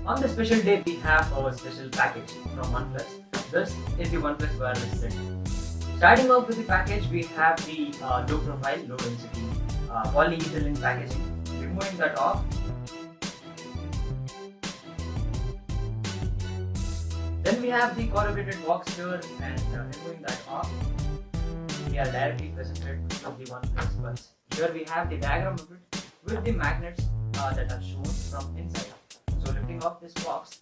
On this special day, we have our special package from OnePlus. This is the OnePlus wireless set. Starting off with the package, we have the low profile, low density polyethylene packaging. Removing that off, then we have the corrugated box here, and removing that off, we are directly presented with the OnePlus buds. Here we have the diagram of it with the magnets that are shown from inside. So lifting off this box,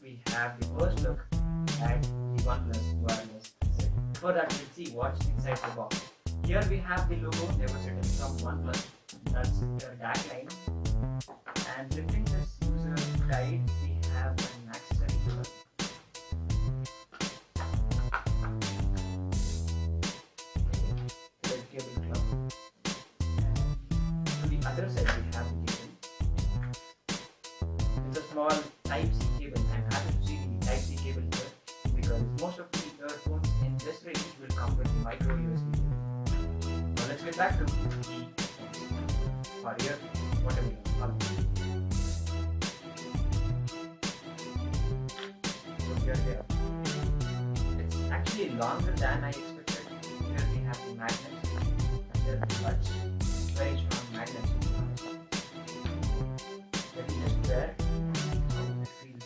we have the first look at the OnePlus wireless set. Before that, let's see what's inside the box. Here we have the logo never settled from OnePlus. That's their tagline. And lifting this user guide, we have an accessory cover. Cable club. And to the other side, we have the cable. It's a small Type-C cable. I'm happy to see the Type-C cable here because most of the earphones in this range will come with the micro USB cable. Now let's get back to the headphones or earphones, whatever you call them. So here they are. It's actually longer than I expected. Here we have the magnets and there are the buds. Very strong magnets. Let me just wear how it feels.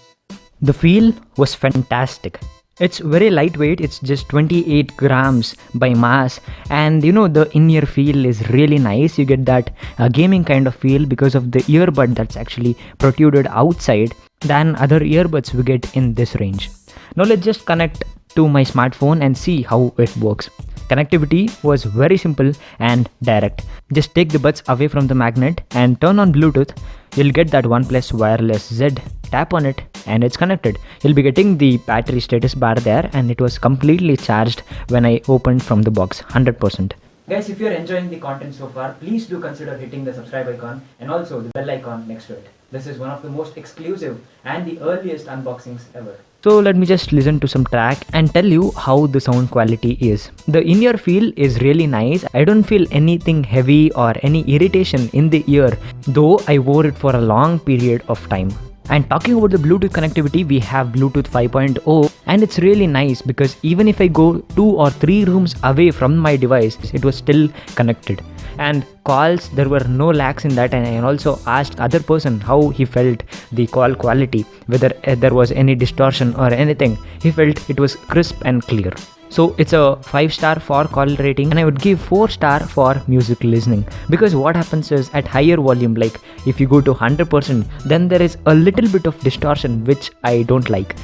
The feel was fantastic. It's very lightweight, it's just 28 grams by mass, and the in-ear feel is really nice. You get that gaming kind of feel because of the earbud that's actually protruded outside than other earbuds we get in this range. Now let's just connect to my smartphone and see how it works. Connectivity was very simple and direct. Just take the buds away from the magnet and turn on Bluetooth. You'll get that OnePlus Wireless Z. Tap on it and it's connected. You'll be getting the battery status bar there, and it was completely charged when I opened from the box, 100%. Guys, if you're enjoying the content so far, please do consider hitting the subscribe icon and also the bell icon next to it. This is one of the most exclusive and the earliest unboxings ever. So let me just listen to some track and tell you how the sound quality is. The in-ear feel is really nice. I don't feel anything heavy or any irritation in the ear, though I wore it for a long period of time. And talking about the Bluetooth connectivity, we have Bluetooth 5.0, and it's really nice because even if I go 2 or 3 rooms away from my device, it was still connected. And calls, there were no lags in that, and I also asked other person how he felt the call quality, whether there was any distortion or anything. He felt it was crisp and clear. So it's a 5-star for call rating, and I would give 4-star for music listening, because what happens is at higher volume, like if you go to 100%, then there is a little bit of distortion which I don't like.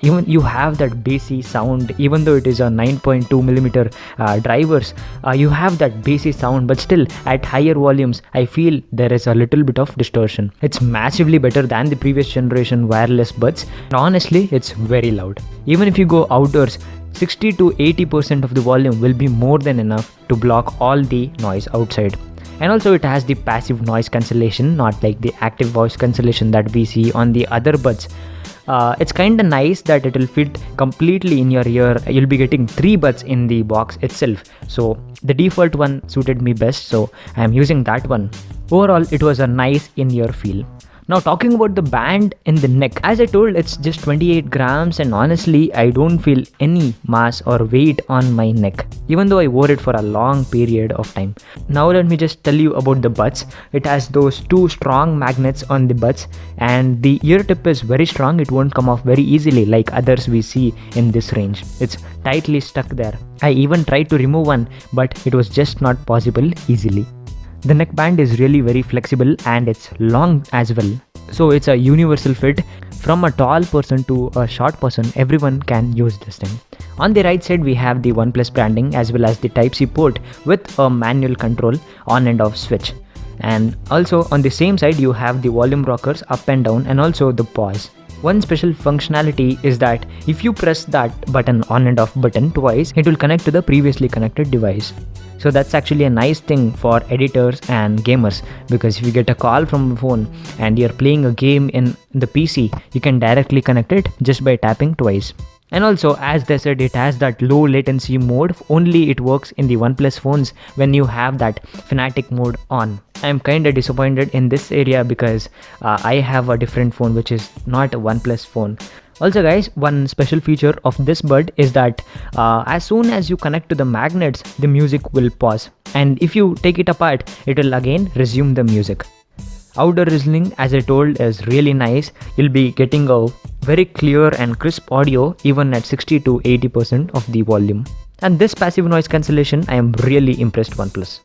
Even you have that bassy sound, even though it is a 9.2mm drivers, you have that bassy sound, but still at higher volumes I feel there is a little bit of distortion. It's massively better than the previous generation wireless buds, and honestly it's very loud. Even if you go outdoors, 60 to 80% of the volume will be more than enough to block all the noise outside. And also it has the passive noise cancellation, not like the active voice cancellation that we see on the other buds. It's kinda nice that it will fit completely in your ear. You'll be getting 3 buds in the box itself. So the default one suited me best, so I am using that one. Overall, it was a nice in-ear feel. Now talking about the band in the neck, as I told, it's just 28 grams, and honestly I don't feel any mass or weight on my neck, even though I wore it for a long period of time. Now let me just tell you about the buds. It has those 2 strong magnets on the buds, and the ear tip is very strong. It won't come off very easily like others we see in this range. It's tightly stuck there. I even tried to remove one, but it was just not possible easily. The neckband is really very flexible and it's long as well. So it's a universal fit. From a tall person to a short person, everyone can use this thing. On the right side we have the OnePlus branding as well as the Type-C port with a manual control on and off switch. And also on the same side you have the volume rockers up and down, and also the pause. One special functionality is that if you press that button, on and off button, twice, it will connect to the previously connected device. So that's actually a nice thing for editors and gamers, because if you get a call from a phone and you're playing a game in the PC, you can directly connect it just by tapping twice. And also, as they said, it has that low latency mode. Only it works in the OnePlus phones when you have that Fnatic mode on. I'm kind of disappointed in this area because I have a different phone which is not a OnePlus phone. Also guys, one special feature of this bud is that as soon as you connect to the magnets, the music will pause. And if you take it apart, it will again resume the music. Outdoor listening, as I told, is really nice. You'll be getting a very clear and crisp audio even at 60 to 80% of the volume. And this passive noise cancellation, I am really impressed OnePlus.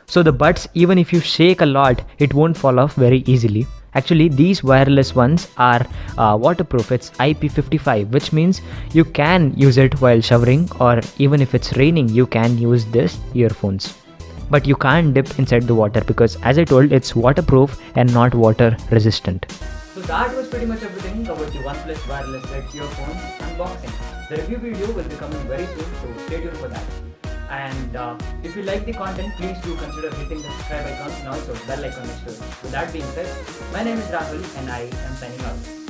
So the buds, even if you shake a lot, it won't fall off very easily. Actually, these wireless ones are waterproof. It's IP55, which means you can use it while showering, or even if it's raining, you can use this earphones. But you can't dip inside the water because, as I told, it's waterproof and not water resistant. So that was pretty much everything about the OnePlus wireless Red earphones unboxing. The review video will be coming very soon, so stay tuned for that. And if you like the content, please do consider hitting the subscribe icon and also bell icon next to it. With that being said, my name is Rahul and I am signing out.